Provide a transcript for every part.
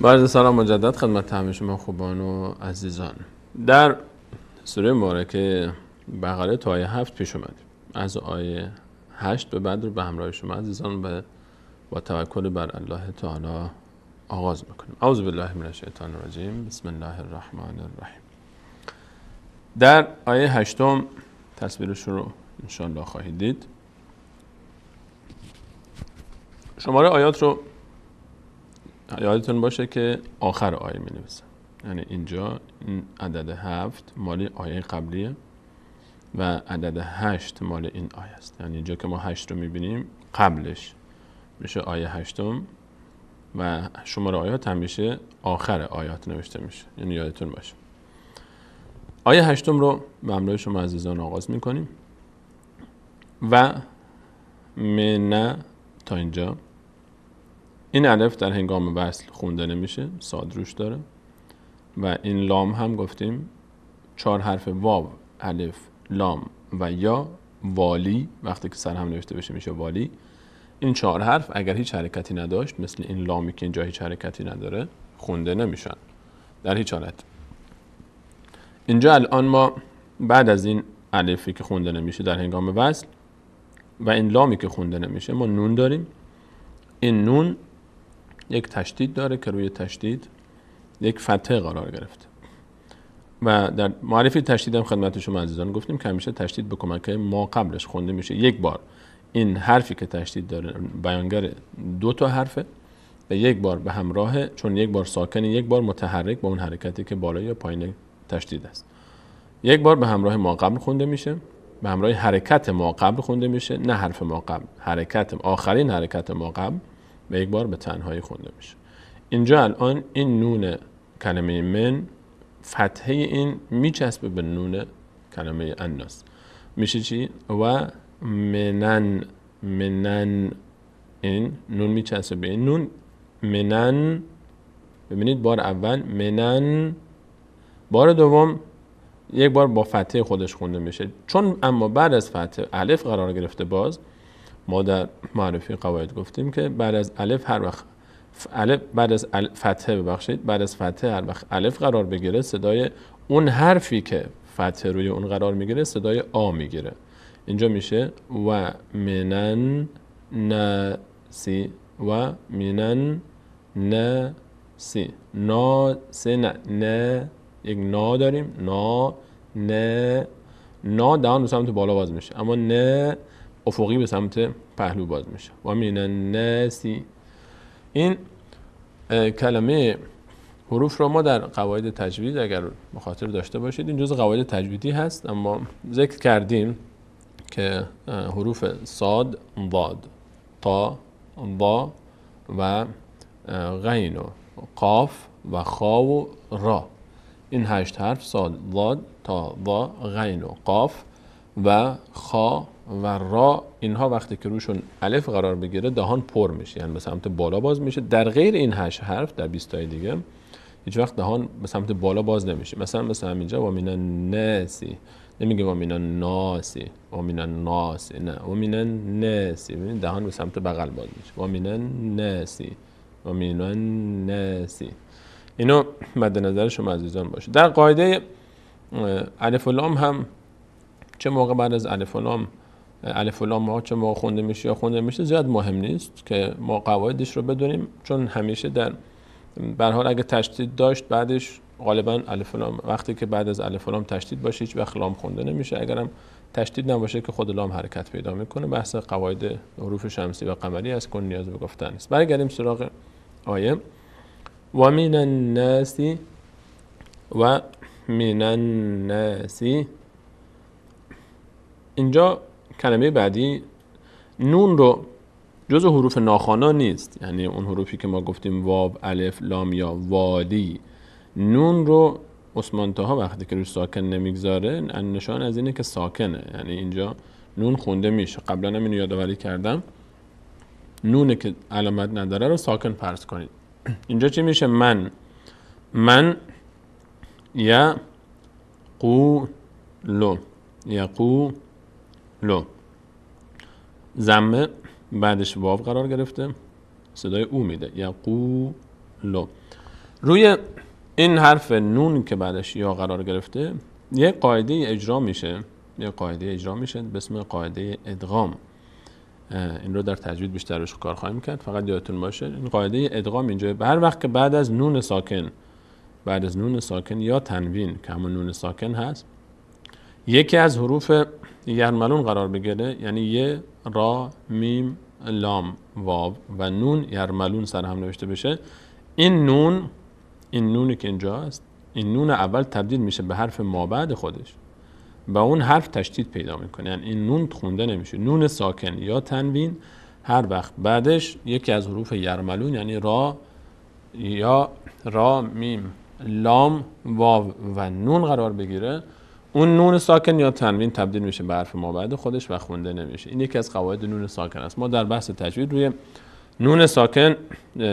با عرض سلام مجدد خدمت همه شما خوبان و عزیزان. در سوره مبارکه بقره تا آیه 7 پیش اومدیم. از آیه 8 به بعد رو به همراه شما عزیزان با توکل بر الله تعالی آغاز میکنیم. اعوذ بالله من الشیطان الرجیم. بسم الله الرحمن الرحیم. در آیه 8 تصویرش رو انشاءالله خواهید دید. شماره آیات رو یادتون باشه که آخر آیه می نویسم، یعنی اینجا این عدد 7 مال آیه قبلیه و عدد 8 مال این آیه است. یعنی اینجا که ما 8 رو می بینیم قبلش میشه آیه 8 و شماره آیات همیشه آخر آیات نوشته میشه، یعنی یادتون باشه. آیه 8 رو به همراه شما عزیزان آغاز می کنیم و من تا اینجا. این الف در هنگام وصل خونده نمیشه، صاد روش داره و این لام هم گفتیم 4 حرف واو، الف، لام و یا والی وقتی که سر هم نوشته بشه میشه والی. این 4 حرف اگر هیچ حرکتی نداشت، مثل این لامی که اینجا هیچ حرکتی نداره، خونده نمیشن در هیچ حالت. اینجا الان ما بعد از این الفی که خونده نمیشه در هنگام وصل و این لامی که خونده نمیشه ما نون داریم. این نون یک تشدید داره که روی تشدید یک فتحه قرار گرفته و در معرفی تشدید هم خدمت شما عزیزان گفتیم که همیشه تشدید به کمک ما قبلش خونده میشه. یک بار این حرفی که تشدید داره بیانگر 2 تا حرفه و یک بار به همراه، چون یک بار ساکن یک بار متحرک با اون حرکتی که بالای یا پایین تشدید است. یک بار به همراه ما قبل خونده میشه، به همراه حرکت ما قبل خونده میشه، نه حرف ما قبل، حرکت آخرین حرکت ما قبل، و یک بار به تنهایی خونده میشه. اینجا الان این نون کلمه من فتحه این میچسبه به نون کلمه الناس، میشه چی؟ و منن این نون میچسبه به این نون منن. ببینید بار اول منن، بار دوم یک بار با فتحه خودش خونده میشه. چون اما بعد از فتحه الف قرار گرفته، باز ما در معرفی قواعد گفتیم که بعد از الف هر وقت بعد از فتحه بعد از فتحه هر وقت الف قرار بگیره، صدای اون حرفی که فتحه روی اون قرار میگیره صدای آ میگیره. اینجا میشه و منن نسی و منن نسی. ناسی نه یک نا داریم، نا دهان به سمت بالا باز میشه، اما نه افقی به سمت پهلو باز میشه. و من الناسی. این کلمه حروف رو ما در قواعد تجوید اگر مخاطر داشته باشید، این جزء قواعد تجویدی هست، اما ذکر کردیم که حروف صاد، ضاد، تا، ضا و غین و قاف و خا و را، این 8 حرف صاد، ضاد، تا، ضا، غین و قاف و خا و را، اینها وقتی که روشون الف قرار بگیره دهان پر میشه، یعنی به سمت بالا باز میشه. در غیر این 8 حرف در 20 تای دیگه هیچ وقت دهان به سمت بالا باز نمیشه. مثل همینجا و من الناسی نمیگه و من الناسی و من الناسی، نه و من الناسی، ببینید دهان به سمت بغل باز میشه. و من الناسی و من الناسی. اینو مد نظر شما عزیزان باشه. در قاعده الف و لام هم چه موقع بعد از الف و لام ما چه موقع خونده میشه یا خونده میشه زیاد مهم نیست که ما قواعدش رو بدونیم، چون همیشه در به هر حال اگه تشدید داشت بعدش غالبا الف و لام، وقتی که بعد از الف و لام تشدید باشه هیچ وقت لام خونده نمیشه. اگرم تشدید نباشه که خود لام حرکت پیدا میکنه. بحث قواعد حروف شمسی و قمری است که نیاز به گفتن نیست. برگردیم سراغ آیه. و من الناس و من الناس. اینجا کلمه بعدی نون رو جزء حروف ناخوانا نیست، یعنی اون حروفی که ما گفتیم واو، الف، لام یا والی، نون رو عثمان طاها وقتی که روش ساکن نمیگذاره نشان از اینه که ساکنه، یعنی اینجا نون خونده میشه. قبلا هم اینو یادآوری کردم، نونه که علامت نداره رو ساکن فرض کنید. اینجا چی میشه؟ من یا قولو ضمه بعدش واو قرار گرفته، صدای او میده. یقولو. روی این حرف نون که بعدش یا قرار گرفته یه قاعده اجرا میشه به اسم قاعده ادغام. این رو در تجوید بیشتر روش کار خواهیم کرد. فقط یادتون باشه این قاعده ادغام اینجا هر وقت که بعد از نون ساکن یا تنوین که همون نون ساکن هست یکی از حروف یرملون قرار بگیره، یعنی یه، را، میم، لام، واو و نون یرملون سر هم نوشته بشه، این نونی که اینجا هست، این نون اول تبدیل میشه به حرف مابعد خودش و اون حرف تشدید پیدا میکنه، یعنی این نون خونده نمیشه. نون ساکن یا تنوین هر وقت بعدش یکی از حروف یرملون یعنی را، میم، لام، واو و نون قرار بگیره، اون نون ساکن یا تنوین تبدیل میشه به حرف مابعد خودش و خونده نمیشه. این یکی از قواعد نون ساکن است. ما در بحث تجوید روی نون ساکن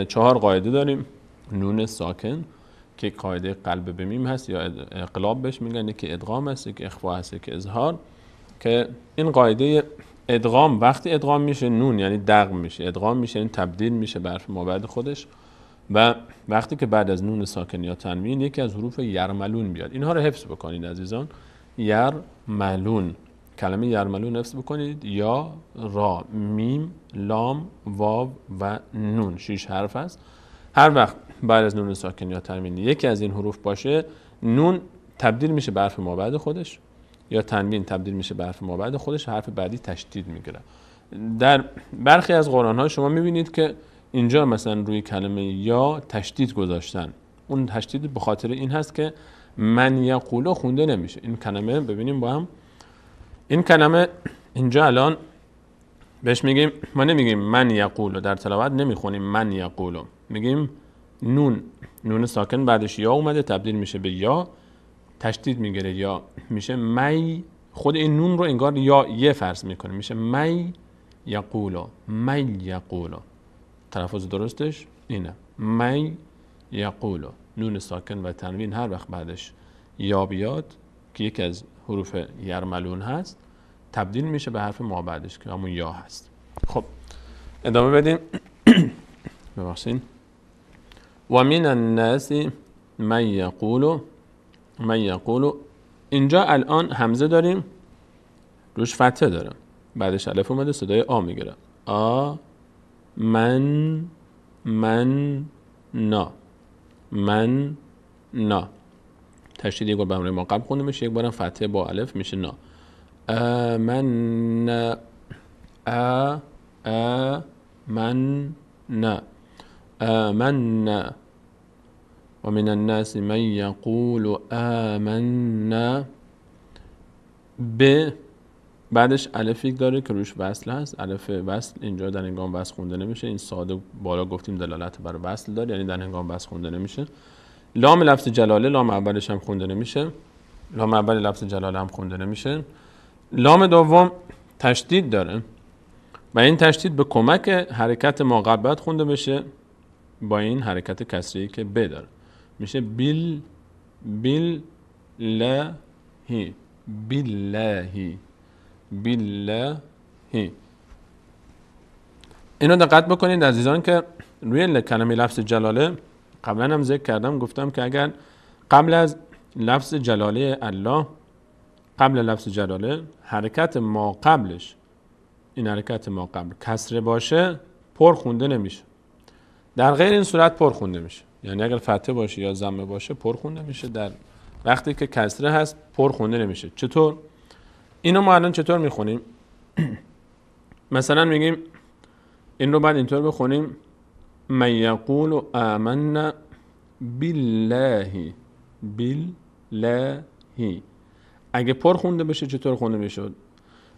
4 قاعده داریم. نون ساکن که قاعده قلب به میم هست یا اقلاب بهش میگن، که ادغام هست، که اخفا هست، که اظهار. که این قاعده ادغام وقتی ادغام میشه نون یعنی دغم میشه، ادغام میشه این تبدیل میشه به حرف مابعد خودش، و وقتی که بعد از نون ساکن یا تنوین یکی از حروف یرملون بیاد. اینها رو حفظ بکنید عزیزان. یرملون، کلمه یرملون حفظ بکنید. یا، را، میم، لام، واو و نون 6 حرف است. هر وقت بعد از نون ساکن یا تنوین یکی از این حروف باشه نون تبدیل میشه به حرف مابعد خودش یا تنوین تبدیل میشه به حرف مابعد خودش، حرف بعدی تشدید میگیره. در برخی از قرآن ها شما میبینید که اینجا مثلا روی کلمه یا تشدید گذاشتن. اون تشدید به خاطر این هست که من یقولو خونده نمیشه. این کلمه ببینیم با هم، این کلمه اینجا الان بهش میگیم، ما نمیگیم من یقولو، در تلاوت نمیخونیم من یقولو، میگیم نون ساکن بعدش یا اومده تبدیل میشه به یا، تشدید میگیره یا میشه می. خود این نون رو انگار یا یه فرض میکنه، میشه می یقولو. تلفظ درستش اینه، می یقولو. نون ساکن و تنوین هر وقت بعدش یا بیاد که یکی از حروف یرملون هست تبدیل میشه به حرف مابعدش که همون یا هست. خب ادامه بدیم. ببخشید. و من الناس من یقولو. اینجا الان همزه داریم روش فتحه داره، بعدش الف اومده صدای آ میگیره. من نا. تشدید یک بار به همراه ما قبل خونده میشه، یک بارم فتحه با الف میشه نا. آمنا. و من الناس من یقول آمنا به، بعدش الف یک داره که روش وصل هست. الف وصل اینجا در هنگام وصل خونده نمیشه. این ساده بالا گفتیم دلالت بر وصل داره، یعنی در هنگام وصل خونده نمیشه. لام لفظ جلاله، لام اولش هم خونده نمیشه. لام اول لفظ جلاله هم خونده نمیشه. لام دوم تشدید داره و این تشدید به کمک حرکت ما قبل خونده بشه با این حرکت کسری که ب داره، میشه باللهی. اینو دقت بکنید عزیزان که روی کلمه لفظ جلاله قبلا هم ذکر کردم، گفتم که اگر قبل از لفظ جلاله الله، قبل لفظ جلاله حرکت ما قبلش، این حرکت ما قبل کسره باشه پر خونده نمیشه. در غیر این صورت پر خونده میشه، یعنی اگر فتحه باشه یا ضمه باشه پر خونده میشه، در وقتی که کسره هست پر خونده نمیشه. چطور؟ اینو ما الان چطور میخونیم؟ مثلا میگیم این رو بعد اینطور بخونیم من یقول آمنا بالله. اگه پر خونده بشه چطور خونده میشه؟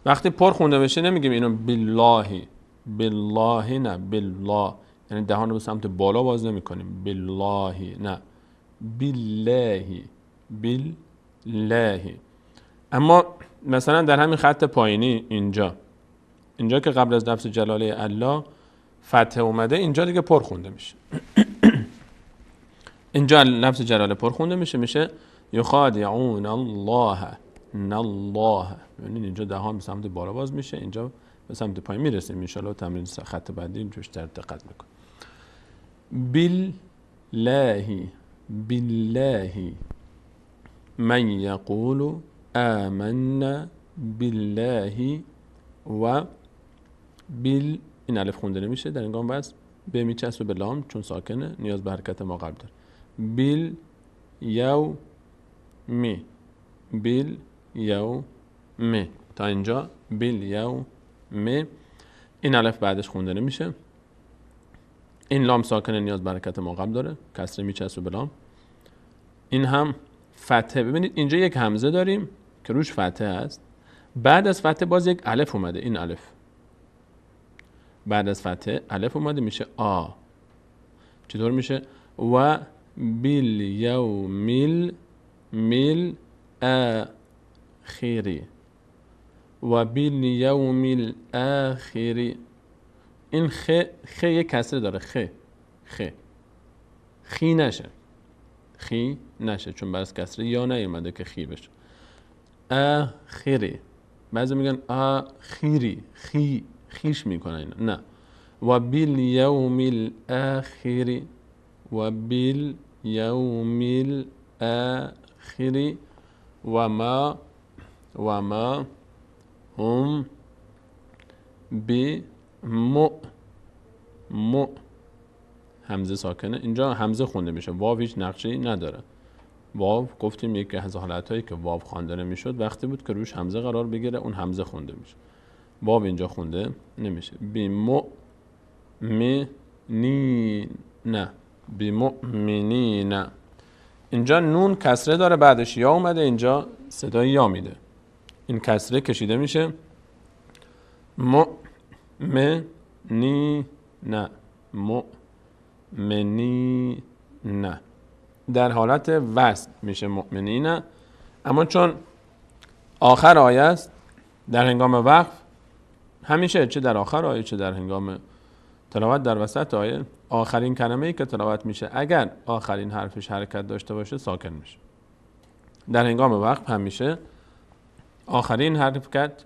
وقتی پر خونده بشه نمیگیم اینو بالله نه، بالله، یعنی دهان رو به سمت بالا باز نمی کنیم. بالله نه، بالله. اما مثلا در همین خط پایینی اینجا که قبل از لفظ جلاله الله فتحه اومده، اینجا دیگه پر خونده میشه. اینجا لفظ جلاله پر خونده میشه یخادعون الله. یعنی اینجا دهان به سمت بالا باز میشه، اینجا به سمت پایین میرسیم. ان شاء الله تمرین خط بعدی اینجوش در دقت میکنیم. بالله بالله من یقول آمنا بالله و این الف خونده نمیشه در هنگام بس به میچسبه به لام چون ساکنه نیاز به حرکت ما قبل داره. بیل یومی بیل یومی تا اینجا بیل یومی. این الف بعدش خونده نمیشه. این لام ساکنه نیاز به حرکت ما قبل داره کسره میچسبه به لام. این هم فتحه. ببینید اینجا یک همزه داریم که روش فتحه است. بعد از فتحه باز یک الف اومده. این الف بعد از فتحه الف اومده میشه آ. چطور میشه؟ و بیل یومیل میل آخری و بیل یومیل آخری. این خ یک کسره داره. خی نشه چون بعد از کسره یا نیومده که خی بشه. آخری. بعضی میگن آخری خیش میکنن اینا. نه. و بیل یومیل آخری و بیل یومیل آخری و ما هم بی مو همزه ساکنه. اینجا همزه خونده میشه. واو هیچ نقشه‌ای نداره. واو گفتیم یکی از حالتایی که واو خوانده نمیشد وقتی بود که روش همزه قرار بگیره اون همزه خونده میشه. واو اینجا خونده نمیشه. بیمؤمنین. اینجا نون کسره داره بعدش یا اومده اینجا صدای یا میده. این کسره کشیده میشه مؤمنین. در حالت وصل میشه مؤمنین. اما چون آخر آیه است در هنگام وقف همیشه چه در آخر آیه چه در هنگام تلاوت در وسط آیه آخرین کلمه‌ای که تلاوت میشه اگر آخرین حرفش حرکت داشته باشه ساکن میشه. در هنگام وقف همیشه آخرین حرکت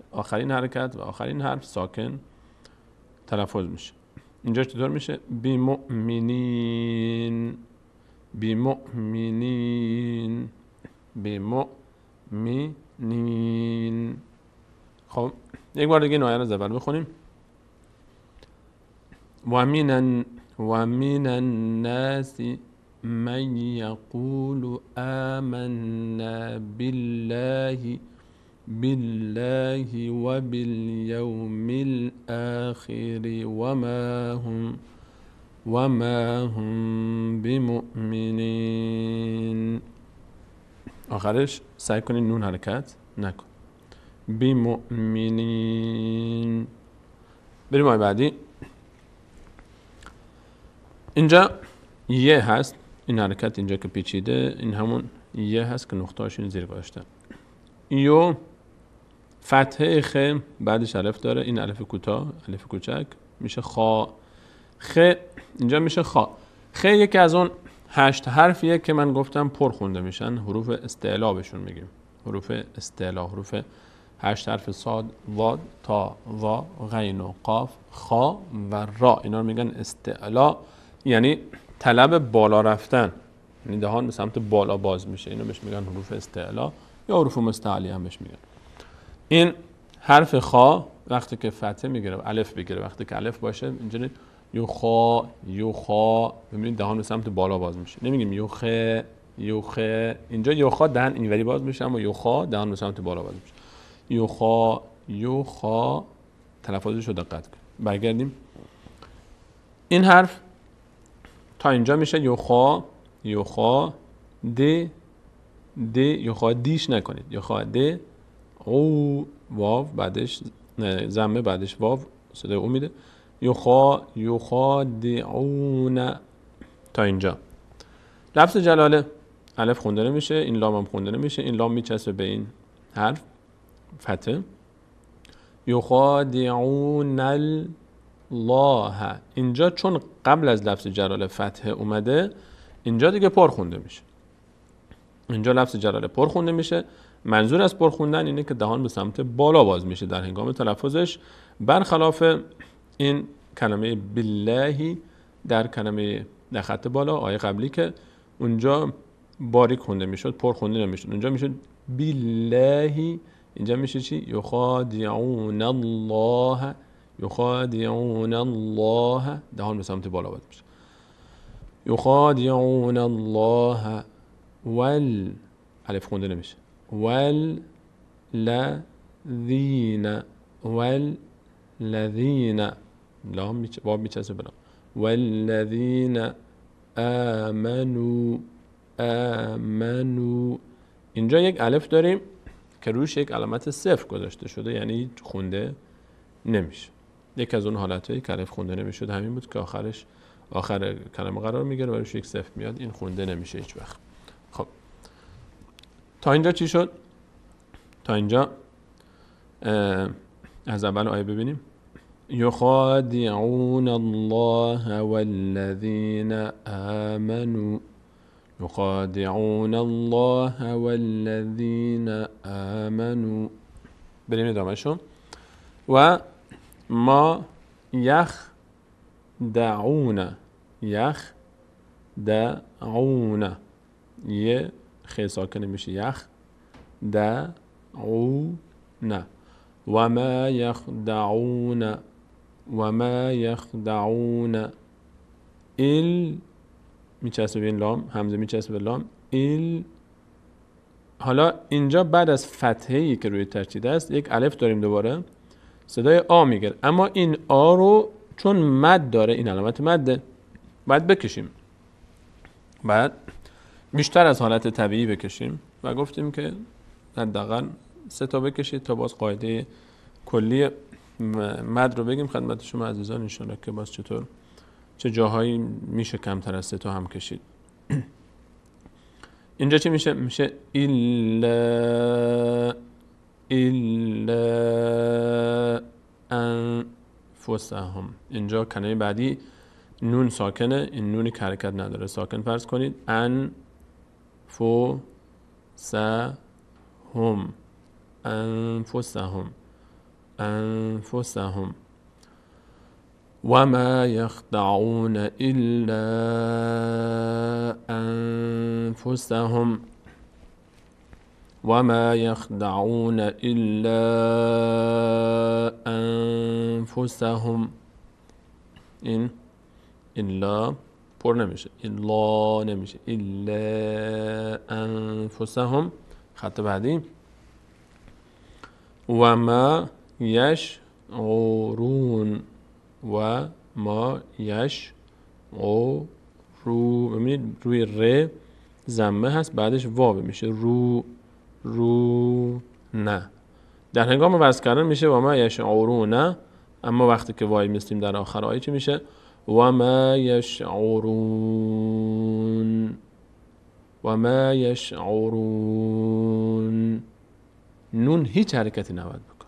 و آخرین حرف ساکن تلفظ میشه. اینجا چطور میشه؟ بیمؤمنین. خب یک بار دیگه این آیه رو زبر بخونیم. و من الناس من یقول آمنا بالله و بالیوم الآخر و ما هم بمؤمنین. آخرش سعی کنین نون حرکت نکن. بمؤمنین. بریم آیه بعدی. اینجا یه هست. این حرکت اینجا که پیچیده این همون یه هست که نقطه‌اش این زیر گذاشته. یو فتحه خ بعدش الف داره. این الف کوتاه الف کوچک میشه خا. خ اینجا میشه خا. خ یکی از اون 8 حرفیه که من گفتم پر خونده میشن. حروف استعلا بهشون میگیم. حروف استعلا. حروف 8 حرف صاد ضاد تا ظا غین و قاف خا و را. اینا رو میگن استعلا یعنی طلب بالا رفتن. یعنی دهان به سمت بالا باز میشه. اینو بهش میگن حروف استعلا یا حروف مستعلی هم بهش میگن. این حرف خا وقتی که فتحه میگیره الف بگیره وقتی که الف باشه اینجوری یوخا ببینید دهان به سمت بالا باز میشه. نمیگیم یوخه. اینجا یوخا دهن اینوری باز میشه اما یوخا دهان به سمت بالا باز میشه. یوخا تلفظش رو دقت کن. برگردیم. این حرف تا اینجا میشه یوخا د یوخا دیش نکنید. یوخا د او واو بعدش ضمه بعدش واو صدای او میده. یوخا دعون تا اینجا. لفظ جلاله الف خونده نمیشه. این لام هم خونده نمیشه. این لام میچسبه به این حرف فتحه. یخادعون الله. اینجا چون قبل از لفظ جلاله فتحه اومده اینجا دیگه پر خونده میشه. اینجا لفظ جلاله پر خونده میشه. منظور از پر خوندن اینه که دهان به سمت بالا باز میشه در هنگام تلفظش، برخلاف این کلمه بالله در کلمه در خط بالا آیه قبلی که اونجا باریک خونده میشد، پر خونده نمیشد. اونجا میشد بالله، اینجا میشه چی؟ یخادعون الله، یخادعون الله، دهان به سمت بالا باید میشه. یخادعون الله الف خونده نمیشه، والذین لام باب میچسبه بلا، والذین آمنو. اینجا یک الف داریم که روش یک علامت صفر گذاشته شده، یعنی خونده نمیشه. یک از اون حالتایی که الف خونده نمیشد همین بود که آخر کلمه قرار میگیره و روش یک صفر میاد، این خونده نمیشه هیچ وقت. خب تا اینجا چی شد؟ تا اینجا از اول آیه ببینیم. یخادعون الله والذین آمنوا، یخادعون الله والذین آمنوا. بریم ادامه شو. و ما یخدعون یه خیلی ساکنه میشه یخدعون. و ما یخدعون میچسبه به این لام، همزه میچسبه به لام حالا اینجا بعد از فتحه‌ای که روی تشدید است یک الف داریم دوباره، صدای آ میگیره، اما این آ رو چون مد داره، این علامت مده، باید بکشیم، بعد بیشتر از حالت طبیعی بکشیم و گفتیم که حداقل 3 تا بکشید تا باز قاعده کلی مد رو بگیم خدمت شما عزیزان ان شاءالله که باز چه جاهایی میشه کمتر از 3 تا هم کشید. اینجا چی میشه؟ میشه الا انفسهم. اینجا کلمه بعدی نون ساکنه، این نونی که حرکت نداره ساکن فرض کنید. انفسهم و ما یخدعون الا انفسهم و ما یخدعون الا انفسهم. این الا پر نمیشه، الا نمیشه، الا انفسهم. خط بعدی و ما یشعرون و ما یشعرون. ببینید روی ر ضمه هست، بعدش واو میشه رو نه. در هنگام وصل کردن میشه و ما یشعرون، اما وقتی که وای میستیم در آخر آیه چی میشه؟ و ما یشعرون و ما یشعرون. نون هیچ حرکتی نباید بکن.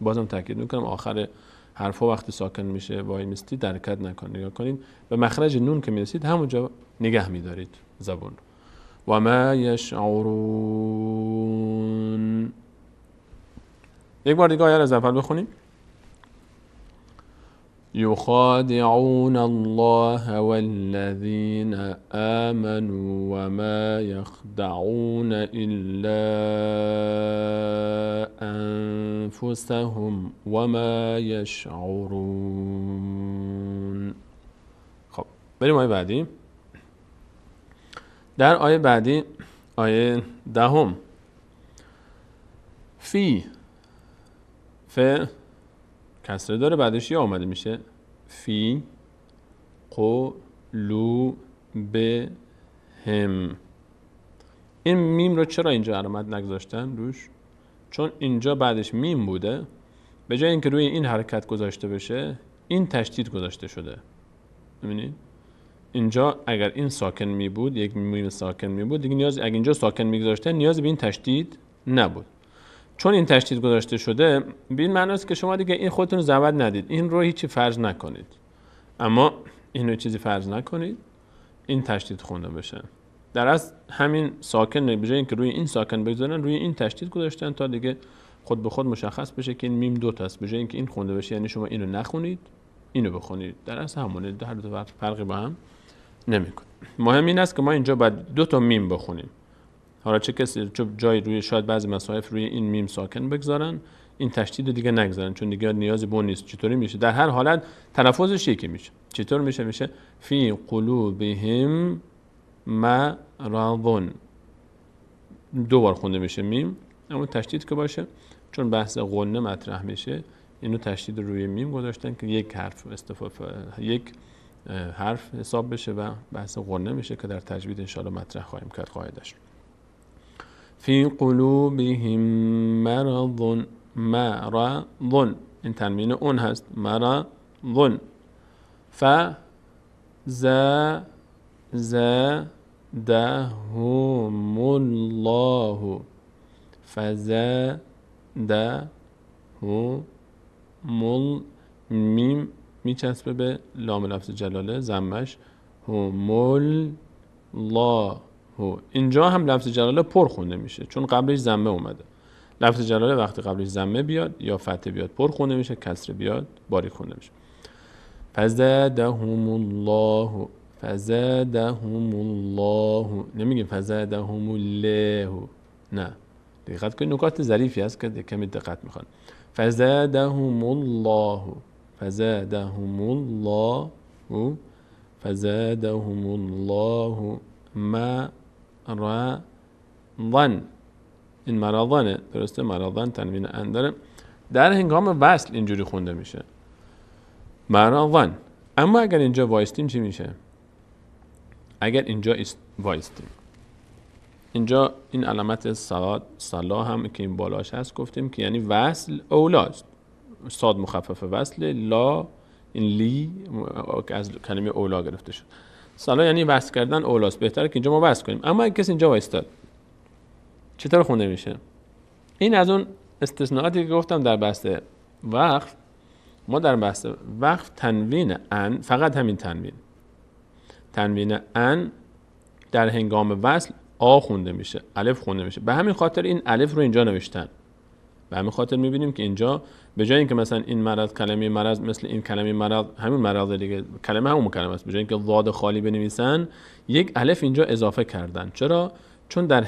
بازم تاکید میکنم آخر حرفا وقتی ساکن میشه وای میستید حرکت نکنید. نگاه کنید به مخرج نون که میرسید همونجا نگه میدارید زبون. و ما یشعرون. یک بار دیگه آیه رو از اول بخونیم. یخادعون الله والذین آمنوا و ما یخدعون الا انفسهم و ما یشعرون. خب بریم آیه بعدی. در آیه بعدی آیه 10 فی کسره داره، بعدش یا آمده میشه فی قلوبهم. این میم رو چرا اینجا علامت نگذاشتن روش؟ چون اینجا بعدش میم بوده، به جای اینکه روی این حرکت گذاشته بشه این تشدید گذاشته شده. ببینید اینجا اگر این ساکن می بود، یک میم ساکن می بود، دیگه اگر اینجا ساکن میگذاشتن نیاز به این تشدید نبود. چون این تشدید گذاشته شده به این معنی است که شما دیگه این خودتون زود ندید، این رو هیچی فرض نکنید، اما این رو چیزی فرض نکنید این تشدید خونده بشه. در اصل همین ساکن به جای اینکه روی این ساکن بگذارن روی این تشدید گذاشتن تا دیگه خود به خود مشخص بشه که این میم 2 تاست. به جای اینکه این خونده بشه یعنی شما اینو نخونید اینو بخونید، در اصل همونه، در دو فرقی با هم نمیکنه. مهم این است که ما اینجا باید 2 تا میم بخونیم. حالا چه کسی چه جای روی شاید بعضی مصاحف روی این میم ساکن بگذارن، این تشدید دیگه نگذارن چون دیگه نیازی به اون نیست. چطوری میشه؟ در هر حالت تلفظش یکی میشه. چطور میشه؟ میشه فی قلوبهم مرض. 2 بار خونده میشه میم، اما تشدید که باشه چون بحث غنه مطرح میشه اینو تشدید روی میم گذاشتن که یک حرف حساب بشه و بحث غنه میشه که در تجوید انشاءالله مطرح خواهیم کرد قاعدش. فی قلوبهم مرض، این تنوین اون هست، مرض. فزادهم الله، میم میچسبه به لام لفظ جلاله، ضمش هم الله. اینجا هم لفظ جلاله پر خونده میشه چون قبلش ضمه اومده. لفظ جلاله وقتی قبلش ضمه بیاد یا فتحه بیاد پر خونده میشه، کسره بیاد باریک خونده میشه. فزادهم الله، فزادهم الله، نمیگیم فزادهم الله، نه، دقت کنید نکات ظریفی هست که کمی دقت میخواد. فزادهم الله، فزادهم الله، فزادهم الله مرضا. این مرضانه، درسته؟ مرضان تنوین ان داره، در هنگام وصل اینجوری خونده میشه مرضان. اما اگر اینجا وایستیم چی میشه؟ اگر اینجا وایستیم، اینجا این علامت صلا هم که این بالاش هست گفتیم که یعنی وصل اولاست، صاد مخفف وصل، لا این لی از کلمه اولا گرفته شد. صلا یعنی وصل کردن اولاست، بهتره که اینجا ما وصل کنیم. اما اگه کسی اینجا وایستاد چطور خونده میشه؟ این از اون استثناءاتی که گفتم در بحث وقف. ما در بحث وقف تنوین ان، فقط همین تنوین ان در هنگام وصل آ خونده میشه، الف خونده میشه. به همین خاطر این الف رو اینجا نوشتن. به همین خاطر میبینیم که اینجا به جای اینکه مثلا این مرض، کلمه مرض مثل این کلمه مرض همین مرض دیگه، کلمه همون کلمه است، به جای اینکه ضاد خالی بنویسن یک الف اینجا اضافه کردن. چرا؟ چون در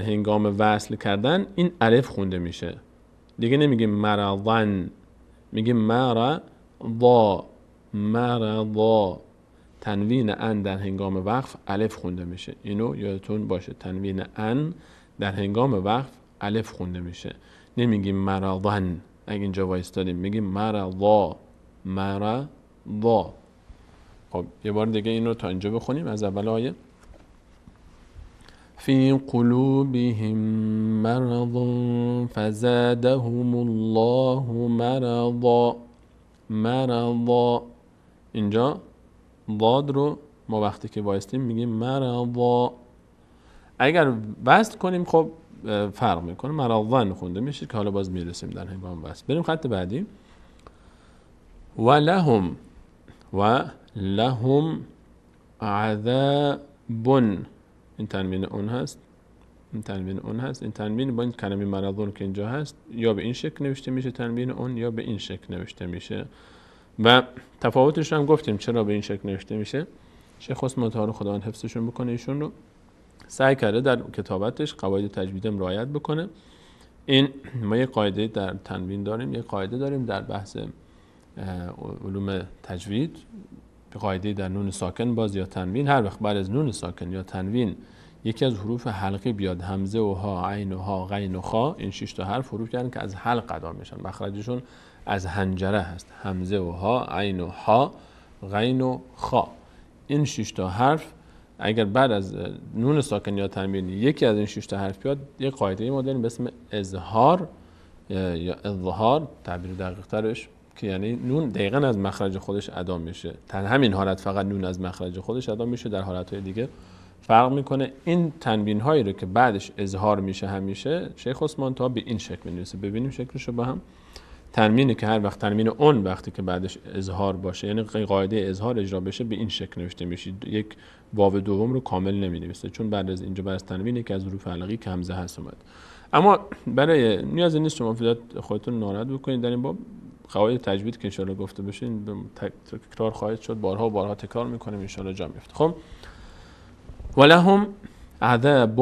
هنگام وصل کردن این الف خونده میشه. دیگه نمیگیم مرضن، میگیم مرضا. تنوین ان در هنگام وقف الف خونده میشه. اینو یادتون باشه، تنوین ان در هنگام وقف الف خونده میشه. نمیگیم مرضن، اگه اینجا وایستادیم میگیم مرضا. خب یه بار دیگه این رو تا اینجا بخونیم از اول آیه. فی قلوبهم مرض فزادهم الله مرضا. اینجا ضاد رو ما وقتی که وایستیم میگیم مرضا. اگر وصل کنیم خب فرق میکنه، مرضان خونده میشه که حالا باز میرسیم در هنگام وصل. بریم خط بعدی. ولهم عذاب، این تنوین اون هست، این تنوین با این کلمه مرضون که اینجا هست یا به این شکل نوشته میشه تنوین اون یا به این شکل نوشته میشه. و تفاوتش هم گفتیم چرا به این شکل نوشته میشه. شیخ عثمان طاهر خداوند حفظشون بکنه، ایشون رو سعی کرده در کتابتش قواعد تجوید رعایت بکنه. این ما یک قاعده در تنوین داریم، یک قاعده داریم در بحث علوم تجوید، قاعده در نون ساکن باز یا تنوین. هر وقت بعد از نون ساکن یا تنوین یکی از حروف حلقی بیاد، همزه و ها، عین و ها، غین و خا، این 6 تا حرف حروف کردن که از حلق ادا میشن، مخرجشون از حنجره هست، همزه و ها، عین و ها، غین و خا. این 6 تا حرف اگر بعد از نون ساکن یا تنوین یکی از این 6 تا حرف بیاد، یک قاعده ما داریم به اسم اظهار یا اظهار، تعبیر دقیق ترش، که یعنی نون دقیقاً از مخرج خودش ادا میشه. در همین حالت فقط نون از مخرج خودش ادا میشه، در حالتهای دیگه فرق میکنه. این تنوین هایی رو که بعدش اظهار میشه همیشه شیخ عثمان تا به این شکل می‌نویسه. ببینیم شکلشو با هم. تنوینی که هر وقت تنوین اون وقتی که بعدش اظهار باشه، یعنی قاعده اظهار اجرا بشه، به این شکل نوشته میشه. یک واو دوم رو کامل نمی‌نویسه چون بعد از اینجا بعد از تنوینی که از حروف علقی که همزه هست اومد. اما برای نیازی نیست شما خودتون ناراحت بکنید در این باب. قواعد تجوید که ان شاء الله گفته بشین تکرار خواهید شد، بارها و بارها تکرار میکنیم ان شاء الله جا میفته. خب ولهم عذاب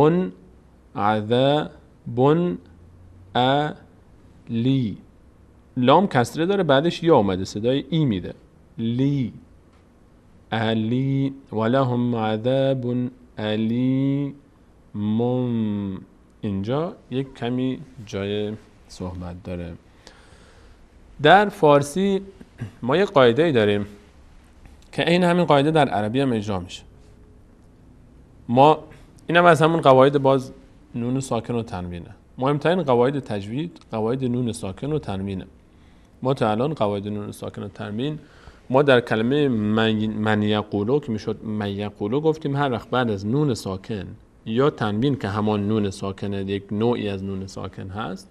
الی، لام کسره داره بعدش یا اومده صدای ای میده، لی علی، ولهم عذاب علی اینجا یک کمی جای صحبت داره. در فارسی ما یک قاعده ای داریم که این همین قاعده در عربی هم اجرا میشه. ما اینم از همون قواعد باز نون ساکن و تنوینه. مهمترین قواعد تجوید قواعد نون ساکن و تنوینه. ما تا الان قواعد نون ساکن و تنوین ما در کلمه من یقولو که میشد من یقولو گفتیم هر وقت بعد از نون ساکن یا تنوین که همان نون ساکنه، یک نوعی از نون ساکن هست،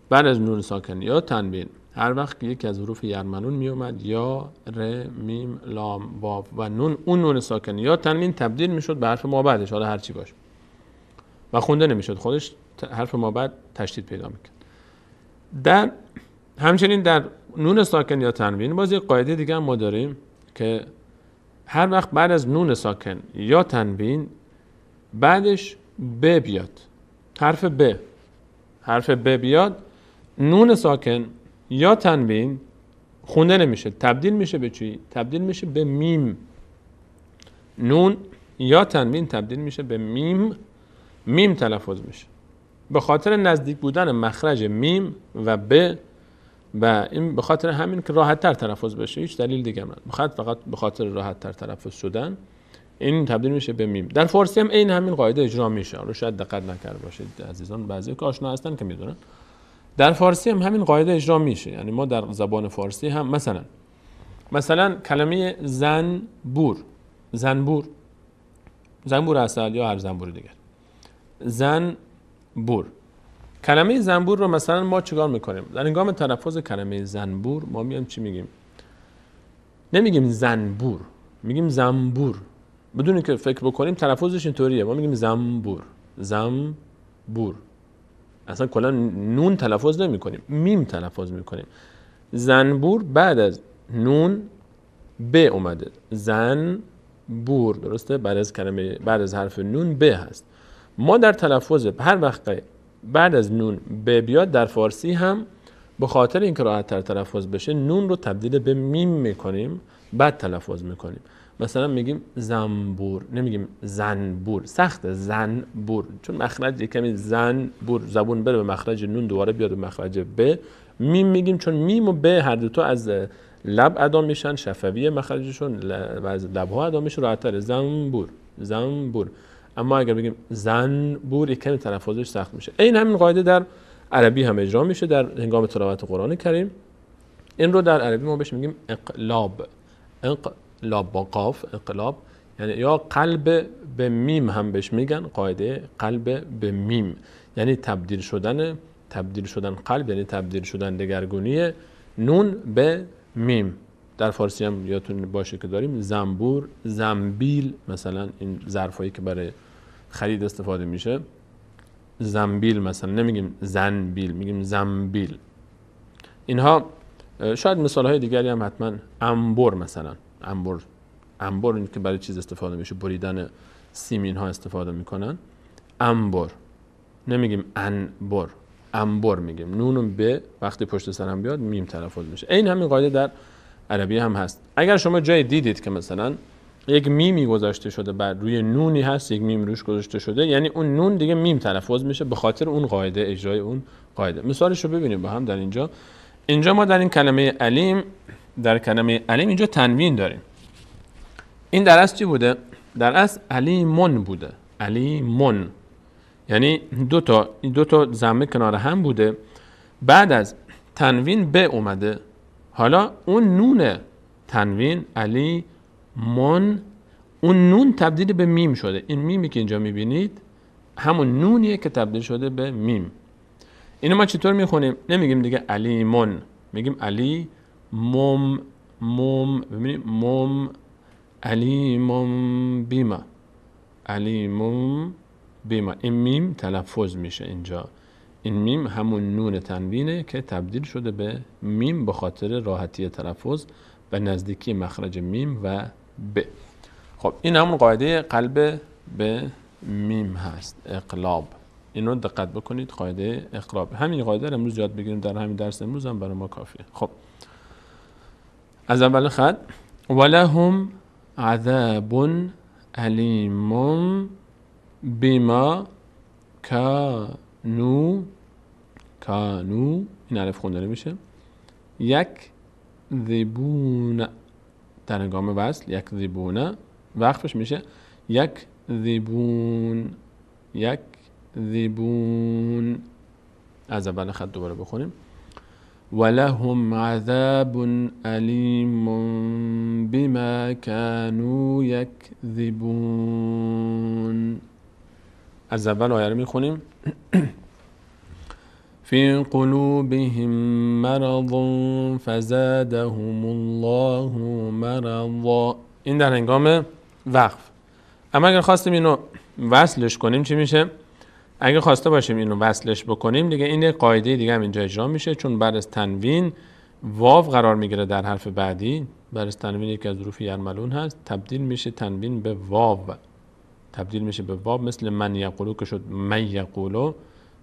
بعد از نون ساکن یا تنوین هر وقت یکی از حروف یرمنون می اومد یا ر میم لام واو و نون، اون نون ساکن یا تنوین تبدیل میشد به حرف ما بعدش، حالا هر چی باشه، و خونده نمیشد، خودش حرف ما بعد تشدید پیدا میکرد. در همچنین در نون ساکن یا تنوین باز یک قاعده دیگه هم ما داریم که هر وقت بعد از نون ساکن یا تنوین بعدش ب بیاد، حرف ب بیاد، نون ساکن یا تنوین خونده نمیشه، تبدیل میشه به چی؟ تبدیل میشه به میم. نون یا تنوین تبدیل میشه به میم تلفظ میشه به خاطر نزدیک بودن مخرج میم و ب، و این به خاطر همین که راحت تر تلفظ بشه، هیچ دلیل دیگه هم نداره، فقط به خاطر راحت تر تلفظ شدن این تبدیل میشه به میم. در فارسی هم این همین قاعده اجرا میشه، رو شاید دقت نکرده باشید عزیزان، بعضی که آشنا هستن که میدونن در فارسی هم همین قاعده اجرا میشه. یعنی ما در زبان فارسی هم مثلا کلمه زنبور اصل یا هر زنبور دیگر، زنبور، کلمه زنبور رو مثلا ما چیکار میکنیم؟ در هنگام تلفظ کلمه زنبور ما میگیم چی میگیم؟ نمیگیم زنبور، میگیم زنبور، بدون که فکر بکنیم تلفظش اینطوریه، ما میگیم زنبور، اصلا کلا نون تلفظ نمی کنیم، میم تلفظ میکنیم. زنبور بعد از نون ب اومده، زنبور، درسته؟ بعد از حرف نون ب هست. ما در تلفظ هر وقت بعد از نون ب بیاد در فارسی هم به خاطر اینکه راحت تر تلفظ بشه نون رو تبدیل به میم میکنیم، بعد تلفظ میکنیم. مثلا میگیم زنبور، نمیگیم زنبور، سخته زنبور، چون مخرج کمی زنبور، زبون بره به مخرج نون دوباره بیاد به مخرج ب. میم میگیم چون میم و ب هر دو تا از لب ادا میشن، شفوی مخرجشون و از لبها ادا میشه، راحت تر زنبور. اما اگر بگیم زنبور یک کمی تلفظش سخت میشه. این همین قاعده در عربی هم اجرا میشه در هنگام تلاوت قرآن کریم. این رو در عربی ما بهش میگیم اقلاب با قاف، اقلاب، یعنی یا قلب به میم هم بهش میگن، قاعده قلب به میم، یعنی تبدیل شدن قلب، یعنی تبدیل شدن دگرگونی نون به میم. در فارسی هم یادتون باشه که داریم زنبور، زنبیل، مثلا این ظرفایی که برای خرید استفاده میشه، زنبیل مثلا، نمیگیم زنبیل، میگیم زنبیل. اینها شاید مثالهای دیگری هم حتما، انبر مثلا، انبر این که برای چیز استفاده میشه، بریدن سیمین ها استفاده میکنن، انبر، نمیگیم انبر میگیم، نون به وقتی پشت سر هم بیاد میم تلفظ میشه. این همین قاعده در عربی هم هست. اگر شما جای دیدید که مثلا یک میمی گذاشته شده بعد روی نونی هست، یک میم روش گذاشته شده، یعنی اون نون دیگه میم تلفظ میشه به خاطر اون قاعده، اجرای اون قاعده. مثالش رو ببینیم با هم. در اینجا ما در این کلمه علیم، در کلمه علیم اینجا تنوین داریم. این در اصل چی بوده؟ در اصل علیمون بوده، علیمون، یعنی دو تا ضمه کنار هم بوده، بعد از تنوین به اومده. حالا اون نون تنوین علیمون، اون نون تبدیل به میم شده. این میمی که اینجا میبینید همون نونیه که تبدیل شده به میم. اینو ما چطور میخونیم؟ نمیگیم دیگه علیمون، میگیم علی موم، ببینید موم، علیمون بیما، این میم تلفظ میشه اینجا، این میم همون نون تنوینه که تبدیل شده به میم به خاطر راحتی تلفظ و نزدیکی مخرج میم و ب. خب این همون قاعده قلب به میم هست، اقلاب. اینو دقت بکنید، قاعده اقلاب. همین قاعده رو امروز یاد بگیریم، در همین درس امروز هم برای ما کافیه. خب از اول خط ولهم عذاب علیم بما کانو این الف خونده نمیشه، یک ذبون در هنگام وصل، یک ذبون وقفش میشه یک ذبون. از اول خط دوباره بخونیم ولهم عذاب علیم بما كانوا یکذبون. از اول آیه رو میخونیم فی قلوبهم مرض فزادهم الله مرضا. این در هنگام وقف. اما اگر خواستیم اینو وصلش کنیم چی میشه؟ اگه خواسته باشیم اینو وصلش بکنیم دیگه این قاعده دیگه هم اینجا اجرا میشه، چون بعد از تنوین واو قرار میگیره در حرف بعدی. بعد از تنوین یکی از حروف یرملون هست، تبدیل میشه تنوین به واو، تبدیل میشه به واو، مثل من یقولو که شد من یقولو.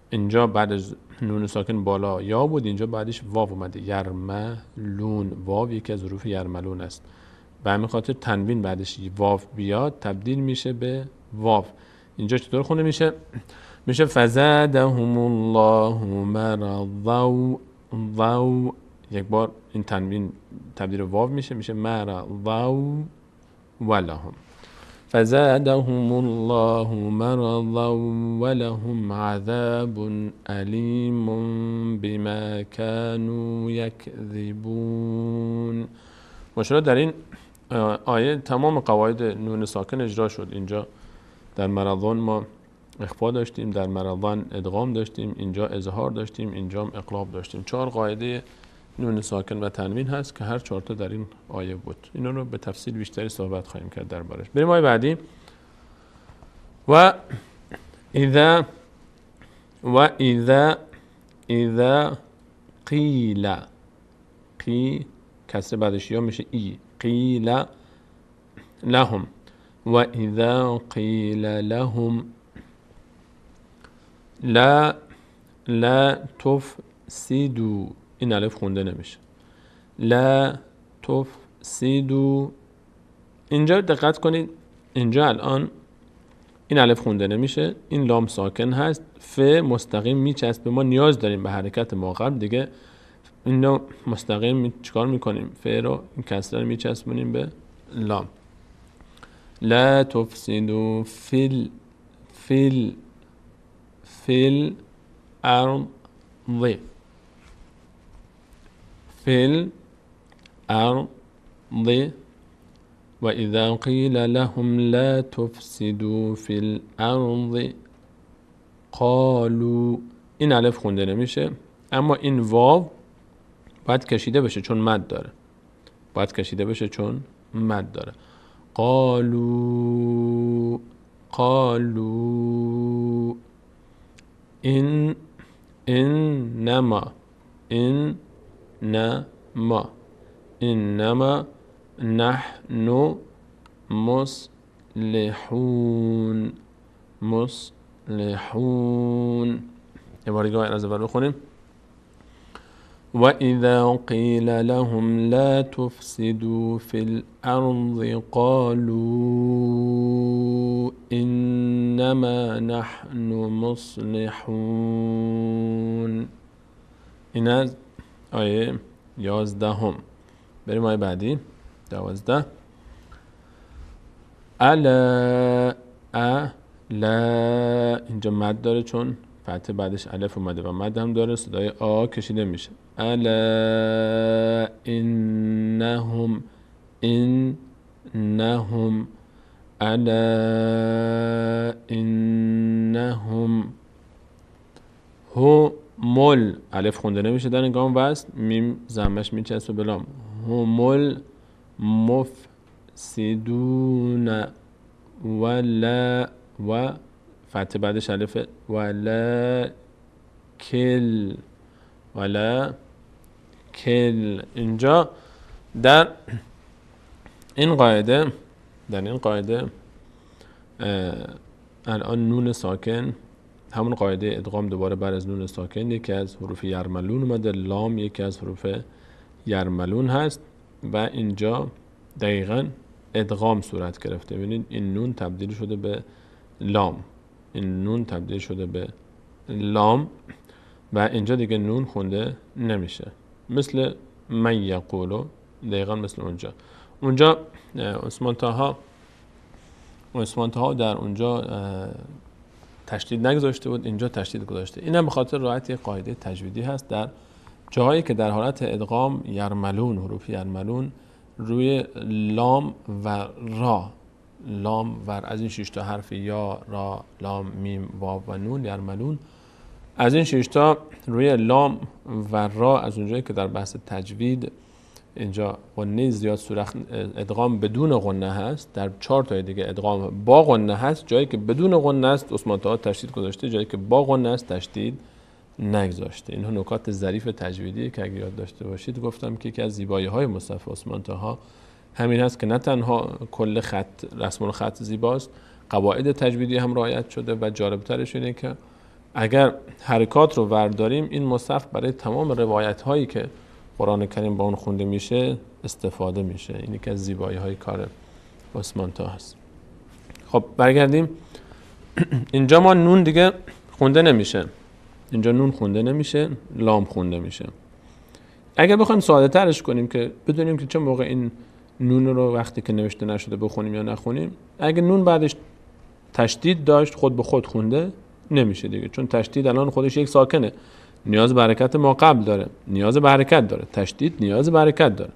اینجا بعد از نون ساکن بالا یا بود، اینجا بعدش واو اومده، یرملون. واو یکی از حروف یرملون است، به همین خاطر تنوین بعدش واو بیاد تبدیل میشه به واو. اینجا چطور خونده میشه؟ میشه فزادهم الله مرضا. یک بار این تنوین تبدیل واو میشه مرضا ولهم. فزادهم الله مرضا ولهم عذاب علیم بما كانوا یکذبون. ماشاءالله در این آیه تمام قواعد نون ساکن اجرا شد. اینجا در مرضان ما اخفا داشتیم، در مرضان ادغام داشتیم، اینجا اظهار داشتیم، اینجا هم اقلاب داشتیم. 4 قاعده نون ساکن و تنوین هست که هر 4 تا در این آیه بود. اینا رو به تفصیل بیشتری صحبت خواهیم کرد دربارش. بریم آیه بعدی. و اذا قیل کسر بعدش یا میشه ای، قیل لهم. و اذا قیل لهم لا تفسدوا، این الف خونده نمیشه، لا تفسدوا. اینجا دقت کنید، اینجا الان این الف خونده نمیشه، این لام ساکن هست، ف مستقیم میچسبه. ما نیاز داریم به حرکت ماقبل دیگه. اینو مستقیم چیکار میکنیم؟ ف رو این کسره رو میچسبونیم به لام. لا تفسدوا فی الارض و اذا قیل لهم لا تفسدوا فی الارض قالوا. این الف خونده نمیشه، اما این واو باید کشیده بشه چون مد داره، قالوا انما نحن مصلحون. یه بار دیگه از اول بخونیم. و اذا قیل لهم لا تفسدوا فی الارض قالوا انما نحن مصلحون. این از آیه 11. بریم آیه بعدی 12. لا اینجا مد داره چون فتح بعدش الف اومده و مد هم داره، صدای آ کشیده میشه. الا انهم همل الف خونده نمیشه در هنگام وصل، میم ضمش میچسبه به لام. همل مفسدون و فتح بعدش الف و لا کل ولا کل. اینجا در این قاعده الان نون ساکن، همون قاعده ادغام دوباره بر از نون ساکن، یکی از حروف یرملون اومده، لام یکی از حروف یرملون هست و اینجا دقیقاً ادغام صورت گرفته. ببینید این نون تبدیل شده به لام، این نون تبدیل شده به لام و اینجا دیگه نون خونده نمیشه، مثل من یقولو، دقیقاً مثل اونجا عثمان طاها در اونجا تشدید نگذاشته بود، اینجا تشدید گذاشته. این هم به خاطر رعایت یک قاعده تجویدی هست. در جاهایی که در حالت ادغام یرملون، حروف یرملون روی لام و را، لام و از این 6 تا حرف یا، را، لام، میم، واو و نون یرملون، از این 6 تا روی لام و را، از اونجایی که در بحث تجوید اینجا غنه زیاد صورت ادغام بدون غنه هست، در 4 تا دیگه ادغام با غنه هست. جایی که بدون غنه است عثمان طاها تشدید گذاشته، جایی که با غنه است تشدید نگذاشته. اینها نکات ظریف تجویدی که اگه یاد داشته باشید گفتم که یکی از زیبایی‌های مصحف عثمان طاها همین هست که نه تنها کل خط، رسم الخط زیباست، قواعد تجویدی هم رعایت شده و جالب‌ترش اینه که اگر حرکات رو ورداریم این مصحف برای تمام روایت‌هایی که قرآن کریم با اون خونده میشه استفاده میشه. اینی که از زیبایی‌های کار عثمان طاها هست. خب برگردیم. اینجا ما نون دیگه خونده نمیشه، اینجا نون خونده نمیشه، لام خونده میشه. اگر بخوایم ساده ترش کنیم که بدونیم که چه موقع این نون رو وقتی که نوشته نشده بخونیم یا نخونیم، اگه نون بعدش تشدید داشت خود به خود خونده نمیشه دیگه، چون تشدید الان خودش یک ساکنه، نیاز به حرکت ما قبل داره، نیاز به حرکت داره. تشدید نیاز به حرکت داره.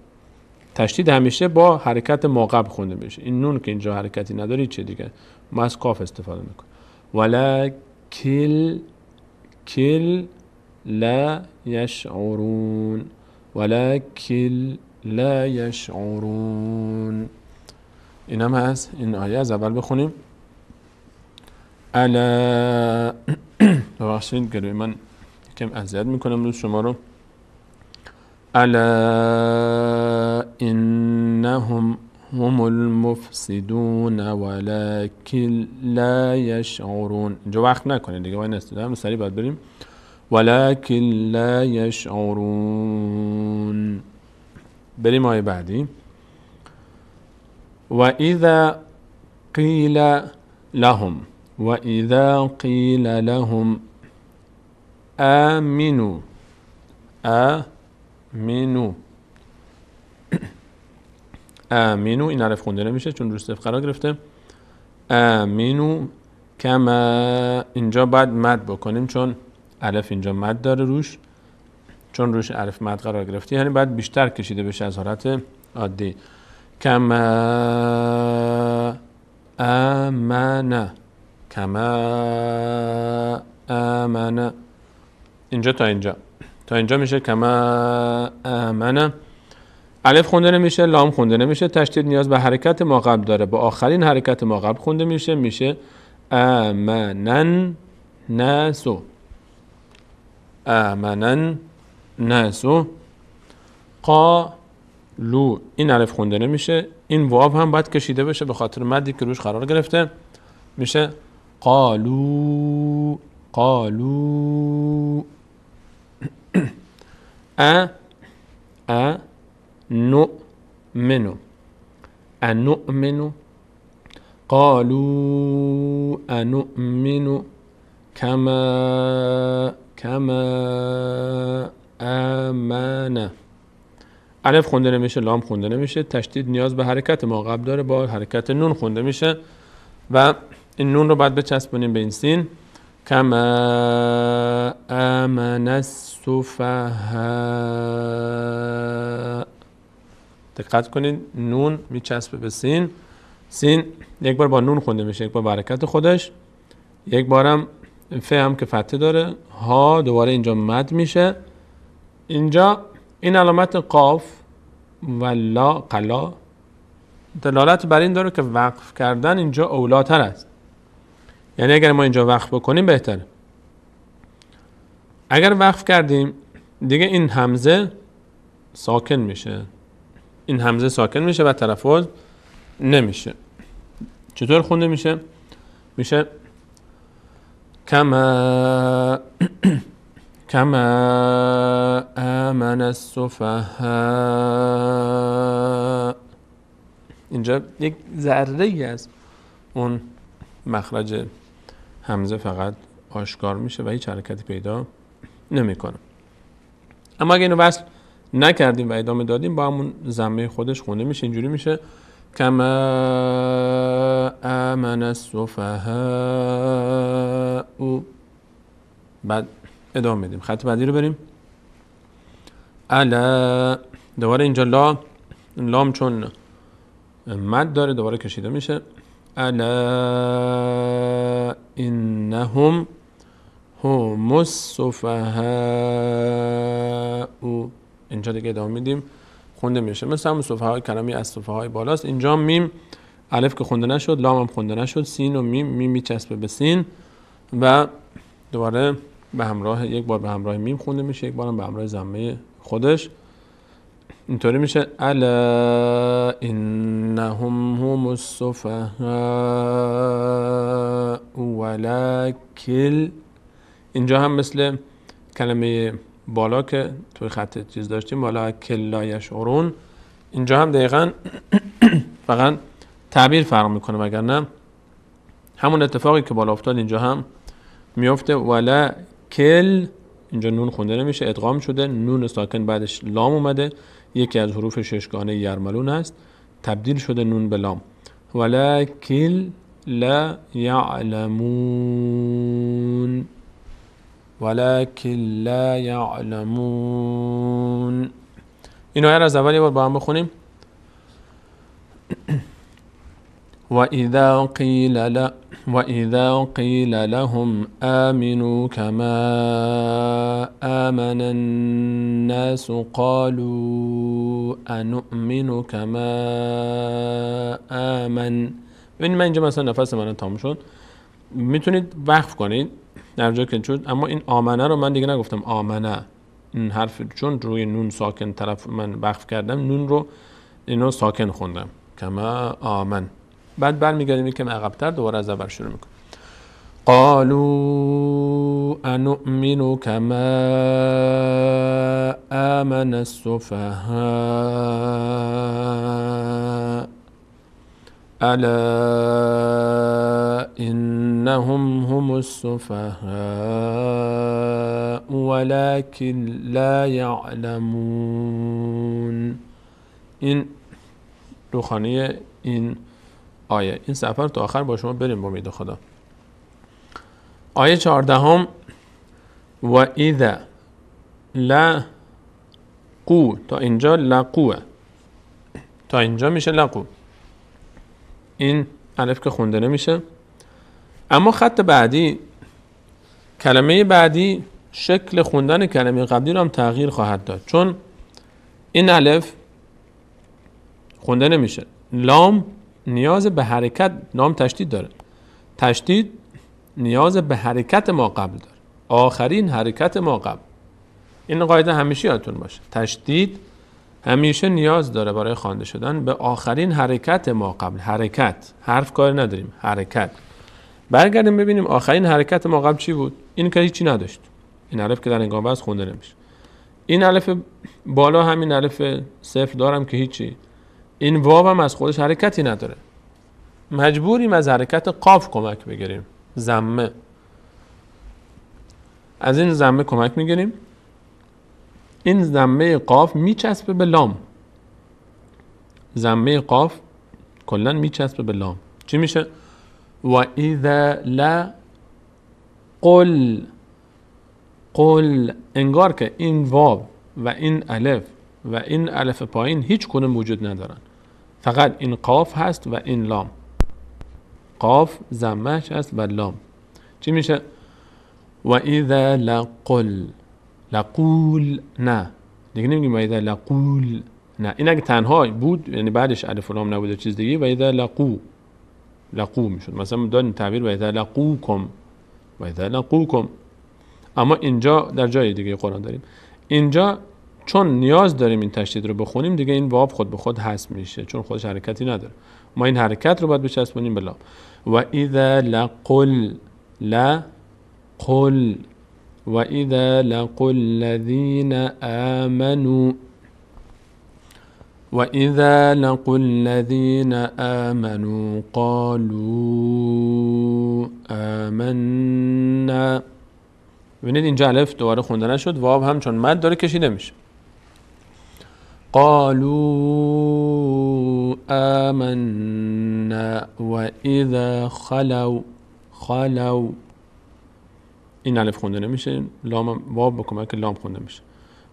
تشدید همیشه با حرکت ما قبل خونده میشه. این نون که اینجا حرکتی نداره چه دیگه، ما از کاف استفاده میکنیم. ولا کل لا یشعرون، ولکن لا یشعرون. این هم هست. این آیه از اول بخونیم. الا ببخشید گروه من کم اذیت میکنم روز شما رو. الا انهم هم المفسدون ولكن لا يشعرون. اینجا وقت نکنید دیگه، وای نستید هم سریع باید بریم. ولكن لا يشعرون. بریم آیه بعدی. و اذا قیل لهم آمنوا این حرف خونده نمیشه چون روش صفر قرار گرفته. آمنو کما، اینجا باید مد بکنیم چون الف اینجا مد داره روش، چون روش الف مد قرار گرفته یعنی باید بیشتر کشیده بشه از حالت عادی. کما آمنه، کما آمنه. اینجا تا اینجا میشه کما آمنه. الف خونده نمیشه، لام خونده نمیشه، تشدید نیاز به حرکت ما قبل داره، با آخرین حرکت ما قبل خونده میشه آمنن ناسو. آمنن ناسو. قالو، این الف خونده نمیشه، این واو هم باید کشیده بشه به خاطر مدی که روش قرار گرفته، میشه قالو. نؤمنو، انؤمنو. قالوا انؤمن كما آمن. الف خونده نمیشه، لام خونده نمیشه، تشدید نیاز به حرکت ما قبل داره، با حرکت نون خونده میشه و این نون رو باید بچسبونیم به این سین. کما آمن السفهاء. دقت کنید نون میچسبه به سین. سین یک بار با نون خونده میشه، یک بار با حرکت خودش، یک بارم ف هم که فتحه داره، ها دوباره اینجا مد میشه. اینجا این علامت قاف و لا قلا دلالت بر این داره که وقف کردن اینجا اولاتر است، یعنی اگر ما اینجا وقف بکنیم بهتره. اگر وقف کردیم دیگه این همزه ساکن میشه، این همزه ساکن میشه و تلفظ نمیشه. چطور خونده میشه؟ میشه کما کما آمن السفهاء. اینجا یک ذره ای از اون مخرج همزه فقط آشکار میشه و هیچ حرکتی پیدا نمیکنه. اما اگه اینو وصل نکردیم و ادامه دادیم با همون ضمه خودش خونده میشه. اینجوری میشه کما آمن السفهاء. بعد ادامه میدیم. خط بعدی رو بریم. الا، دوباره اینجا لام چون مد داره دوباره کشیده میشه. الا انهم هم السفهاء. اینجا دیگه ادامه میدیم خونده میشه مثل همون سفهاء کلمه از سفهاء بالاست. اینجا میم الف که خونده نشد، لام هم خونده نشد، سین و میم میچسبه به سین و دوباره به همراه یک بار به همراه میم خونده میشه، یک بار هم به همراه ضمه خودش. اینطوری میشه الا انهم هم السفهاء ولکن. اینجا هم مثل کلمه بالا که توی خط چیز داشتیم ولکن لا یشعرون، اینجا هم دقیقاً فقط تعبیر فرق میکنه، وگرنه همون اتفاقی که بالا افتاد اینجا هم میفته. ولکن اینجا نون خونده نمیشه، ادغام شده، نون ساکن بعدش لام اومده، یکی از حروف ششگانه یرملون هست، تبدیل شده نون به لام. ولکن لا یعلمون، ولکن لا یعلمون. این آیه را از اول یه بار با هم بخونیم. وَإِذَا قِيلَ لَهُمْ آمِنُوا كَمَا آمَنَ النَّاسُ قَالُوا أَنُؤْمِنُ كَمَا آمَنَ. ببینید من اینجا مثلا نفس من تمام شد، میتونید وقف کنید در جا که شد، اما این آمنه رو من دیگه نگفتم آمنه، این حرف چون روی نون ساکن طرف من وقف کردم، نون رو اینو ساکن خوندم کما آمن. بعد برمیگردیم یکم عقب‌تر دوباره از اول شروع میکنیم. قالوا انؤمن كما آمن السفهاء الا انهم هم السفهاء ولكن لا يعلمون. این روخانی این آیه، این سفر تا آخر با شما بریم با امید خدا. آیه 14 و اذا لقو، تا اینجا لقوه، تا اینجا میشه لقو، این الف که خونده نمیشه. اما خط بعدی، کلمه بعدی شکل خوندن کلمه قبلی رو هم تغییر خواهد داد، چون این الف خونده نمیشه. لام نیاز به حرکت، لام تشدید داره، تشدید نیاز به حرکت ما قبل داره، آخرین حرکت ما قبل. این قاعده همیشه یادتون باشه، تشدید همیشه نیاز داره برای خوانده شدن به آخرین حرکت ما قبل. حرکت، حرف کار نداریم، حرکت. برگردیم ببینیم آخرین حرکت ما قبل چی بود. این که هیچی نداشت، این الف که در انگام بس خونده نمیشه. این الف بالا همین الف صفر دارم که هیچی. این واو هم از خودش حرکتی نداره، مجبوریم از حرکت قاف کمک بگیریم، ضمه. از این ضمه کمک میگیریم. این ضمه قاف میچسبه به لام، ضمه قاف کلا میچسبه به لام. چی میشه؟ و اذا لا قل، قل، انگار که این واو و این الف و این الف پایین هیچ کدوم وجود ندارن، فقط این قاف هست و این لام. قاف ضمهش هست و لام. چی میشه؟ و اذا لقل، لقول، نه دیگه نمیگیم و اذا لقول، نه. این اگه تنها بود یعنی بعدش الف و لام نبوده چیز دیگه، و اذا لقو، لقو میشد. مثلا داریم تعبیر و اذا لقوکم، و اذا لقوکم. اما اینجا در جای دیگه قرآن داریم، اینجا چون نیاز داریم این تشدید رو بخونیم دیگه این واو خود به خود حذف میشه چون خودش حرکتی نداره. ما این حرکت رو باید بچسبونیم به لام. و اذا لقل قل و اذا لقل الذين آمنوا و اذا لقوا الذين آمنوا قالوا آمنا. ببینید اینجا الف دوباره خونده نشد، واو هم چون مد داره کشیده میشه. قالوا آمنا و اذا خلوا این الف خونده نمیشه، لام واو به کمک لام خونده میشه.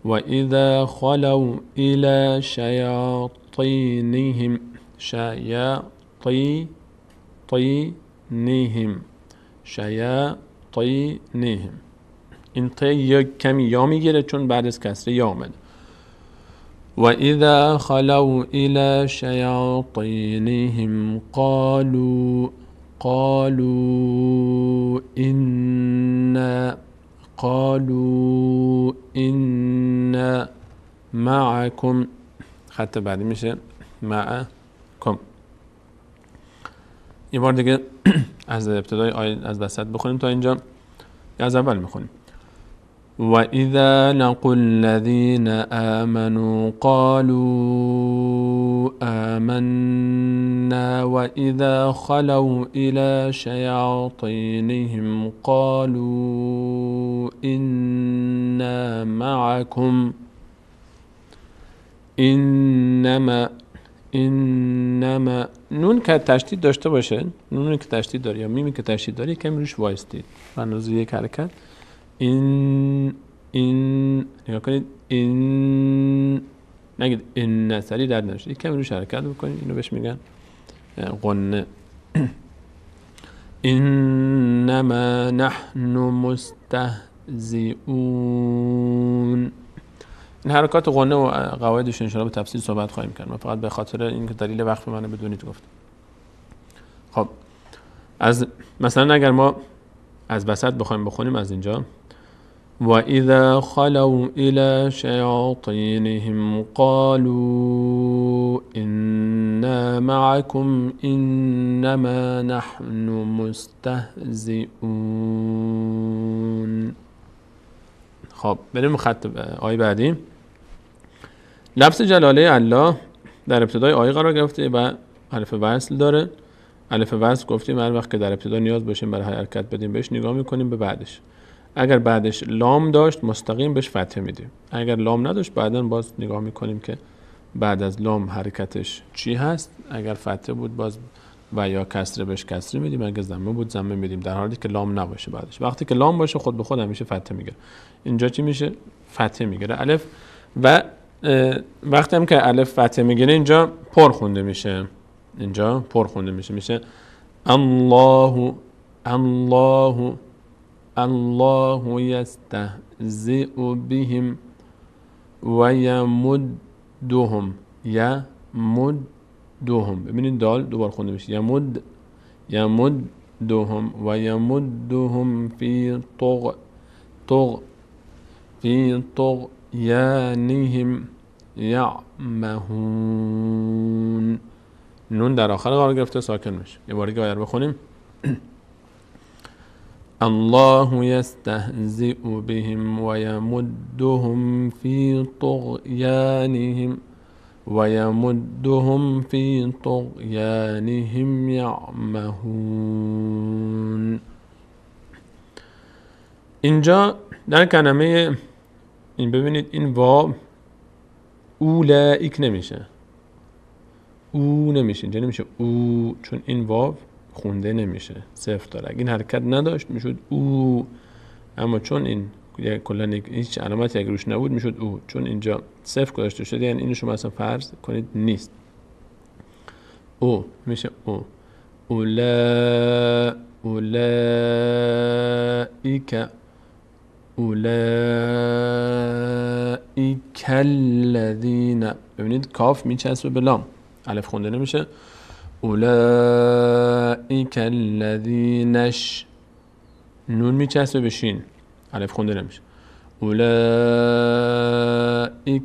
و اذا خلوا الى شیاطینهم شیاطینهم این ت یک کمی یا میگیره چون بعد از کسره یا آمده. و اذا خلوا الى شیاطینهم قالوا إنا معكم. خط بعدی میشه معكم. یه بار دیگه از ابتدای آیه از وسط بخونیم تا اینجا، از اول میخونیم. و اذا لقوا الذين آمنوا قالوا آمنا و اذا خلوا الى شیاطینهم قالوا إنا معكم انما نون که تشدید داشته باشه، نونی که تشدید داره یا میمی که تشدید داره کمی روش وایستید و اندازه یک حرکت این نگاه کنید، این نگید این نسری در نشد، یک کمی روش حرکت بکنید، اینو بهش میگن غنه. انما نحن مستهزئون. این حرکات غنه و قواعدش ان شاءالله به تفصیل صحبت خواهیم کرد، من فقط به خاطر اینکه دلیل وقف منو بدونید گفتم. خب از مثلا اگر ما از وسط بخوایم بخونیم از اینجا، و اذا خلوا الى شیاطینهم قالوا إنا معكم انما نحن مستهزئون. خب بریم خط آیه بعدی. لفظ جلاله الله در ابتدای آیه قرار گرفته و الف وصل داره. الف وصل گفتیم هر وقت که در ابتدا نیاز باشیم برای حرکت بدیم بهش نگاه میکنیم به بعدش. اگر بعدش لام داشت مستقیم بهش فتحه میدیم، اگر لام نداشت بعداً باز نگاه میکنیم که بعد از لام حرکتش چی هست. اگر فتحه بود باز و یا کسره بهش کسره میدیم، اگر ضمه بود ضمه میدیم، در حالی که لام نباشه بعدش. وقتی که لام باشه خود به خود همیشه فتحه میگیره. اینجا چی میشه؟ فتحه میگیره الف. و وقتی هم که الف فتحه میگیره اینجا پر خونده میشه، اینجا پر خونده میشه، میشه الله یستهزئ بهم و یمدهم. ببینید دال دوبار خونده میشه، یمدهم و یمدهم فی طغیانهم یعمهون. نون در آخر قرار گرفته ساکن میشه. یه بار دیگه آیه رو بخونیم. الله یستهزئ بهم و یمدهم فی طغیانهم یعمهون. اینجا در کلمه این ببینید این واو اولئک نمیشه، او نمیشه، اینجا نمیشه او، چون این واو خونده نمیشه، صفر داره. اگه این حرکت نداشت میشد او، اما چون این کلا هیچ علامتی اگه روش نبود میشد او، چون اینجا صفر گذاشته شده یعنی اینو شما اصلا فرض کنید نیست. او میشه او. اولئک الذین. ببینید کاف میچسبه به لام، الف خونده نمیشه. اولئک الذینش، نون میچسبه به شین، الف خونده نمیشه. اولئک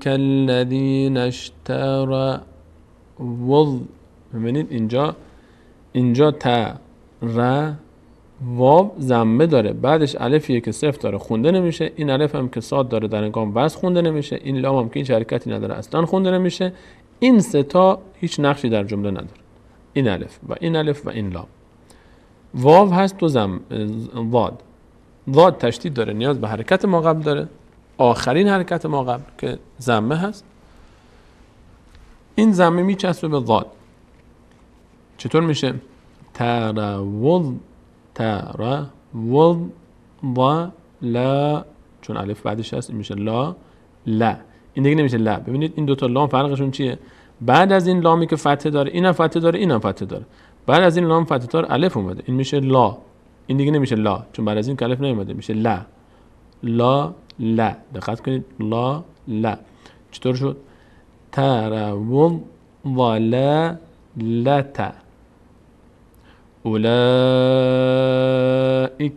الذین اشتروا. ببینید اینجا ت ر واو ضمه داره، بعدش الفیه که صفر داره خونده نمیشه، این الف هم که صاد داره در هنگام وصل خونده نمیشه، این لام هم که هیچ حرکتی نداره اصلا خونده نمیشه. این سه تا هیچ نقشی در جمله نداره، این الف و این الف و این لام. واو هست تو ضاد تشدید داره، نیاز به حرکت ما قبل داره، آخرین حرکت ما قبل که ضمه هست، این ضمه میچسبه به ضاد. چطور میشه؟ ترى لا، چون الف بعدش هست این میشه لا. این دیگه نمیشه لا. ببینید این دوتا لام فرقشون چیه؟ بعد از این لامی که فتحه داره اینم فتحه داره اینم فتحه داره، بعد از این لام فتحه دار الف اومده، این میشه لا. این دیگه نمیشه لا چون بعد از این الف نیومده، میشه لا. دقت کنید لا. چطور شد؟ ترى الضلالة. اولئک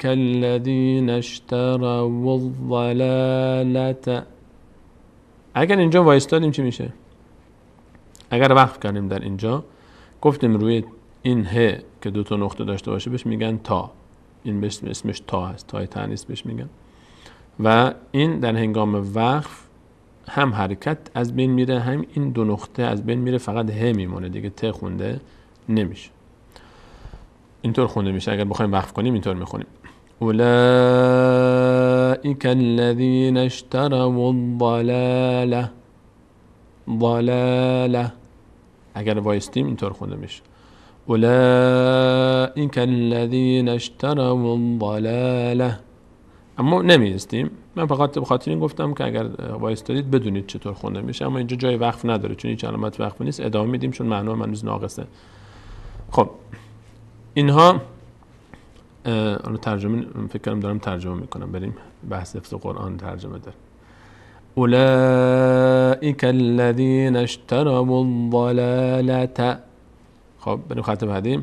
الذین اشتروا الضلالة. اگر اینجا وایستادیم چی میشه؟ اگر وقف کردیم در اینجا گفتیم روی این ه که دو تا نقطه داشته باشه بهش میگن تا، این اسمش تا هست، تای تانیث بهش میگن. و این در هنگام وقف هم حرکت از بین میره، هم این دو نقطه از بین میره، فقط ه میمونه دیگه، ت خونده نمیشه. اینطور خونده میشه. اگر بخوایم وقف کنیم اینطور میخونیم اولئک الذین اشتروا الضلالة. اگر وایستیم اینطور خونده میشه اولئک الذین اشتروا الضلالة. اما نمیستیم، من فقط به خاطر این گفتم که اگر وایستادید بدونید چطور خونده میشه. اما اینجا جای وقف نداره چون هیچ علامت وقف نیست، ادامه میدیم چون معنا منوز ناقصه. خب اینها ترجمه، فکر کنم دارم ترجمه میکنم، بریم بحث حفظ قرآن ترجمه داره. اولئک الذین اشتروا الضلالة. خب بریم خط بعدی.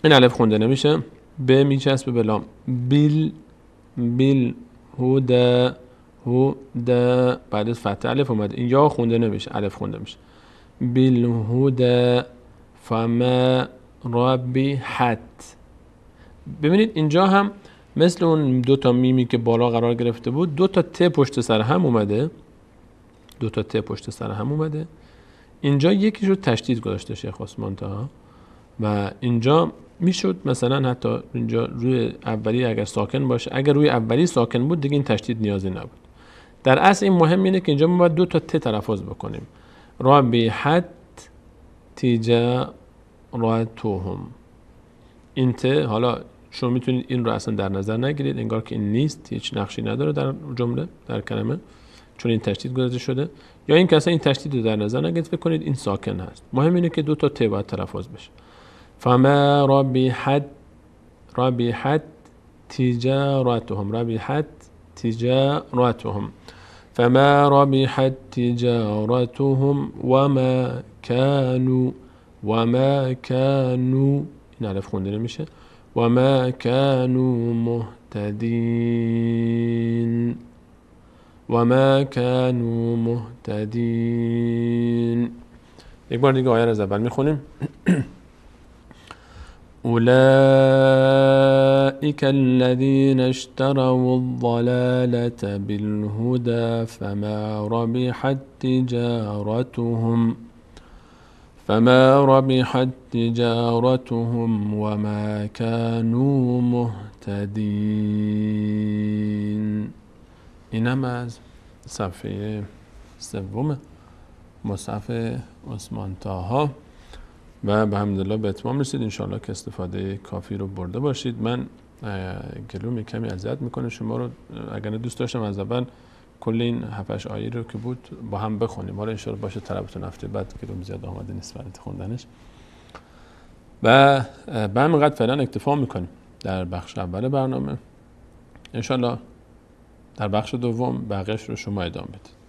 این الف خونده نمیشه، ب میچسبه به لام. هدا بعد از فتح الف اومده، این یا خونده نمیشه، الف خونده میشه. بالهدى فما ربحت. ببینید اینجا هم مثل اون دو تا میمی که بالا قرار گرفته بود، دو تا ت پشت سر هم اومده. اینجا یکی رو تشدید گذاشته شیخ عثمان طه و اینجا میشد مثلا حتی اینجا روی اولی اگر ساکن باشه، اگر روی اولی ساکن بود دیگه این تشدید نیازی نبود. در اصل این مهم اینه که اینجا ما باید دو تا ت تلفظ بکنیم. ربحت تجارتهم. این ت، حالا شما میتونید این رو اصلا در نظر نگیرید، انگار که این نیست، هیچ نقشی نداره در جمله، در کلمه، چون این تشدید گذاشته شده. یا این که اصلا این تشدید رو در نظر نگیرید، فکر کنید این ساکن هست. مهم اینه که دو تا ت باید تلفظ بشه. فما ربحت تجارتهم فما ربحت تجارتهم وما كانوا این الف خونده نمیشه، وما كانوا مهتدين. یک بار دیگه آیه رو از اول میخونیم. اولئک الذین اشتروا الضلالة بالهدى فما ربحت تجارتهم وما كانوا مهتدين. اینم از صفحه سوم مصحف عثمان طه و به حمدالله به اتمام رسید. انشاءالله که استفاده کافی رو برده باشید. من گلوم کمی اذیت میکنه شما رو، اگر دوست داشتم از اول کل این 7-8 آیه رو که بود با هم بخونیم، حالا انشاءالله باشه طلبتون هفته بعد گلوم زیاد آماده نیست برای خوندنش و به همینقدر فعلا اکتفا میکنیم در بخش اول برنامه. انشاءالله در بخش دوم بقیه‌اش رو شما ادامه بدید.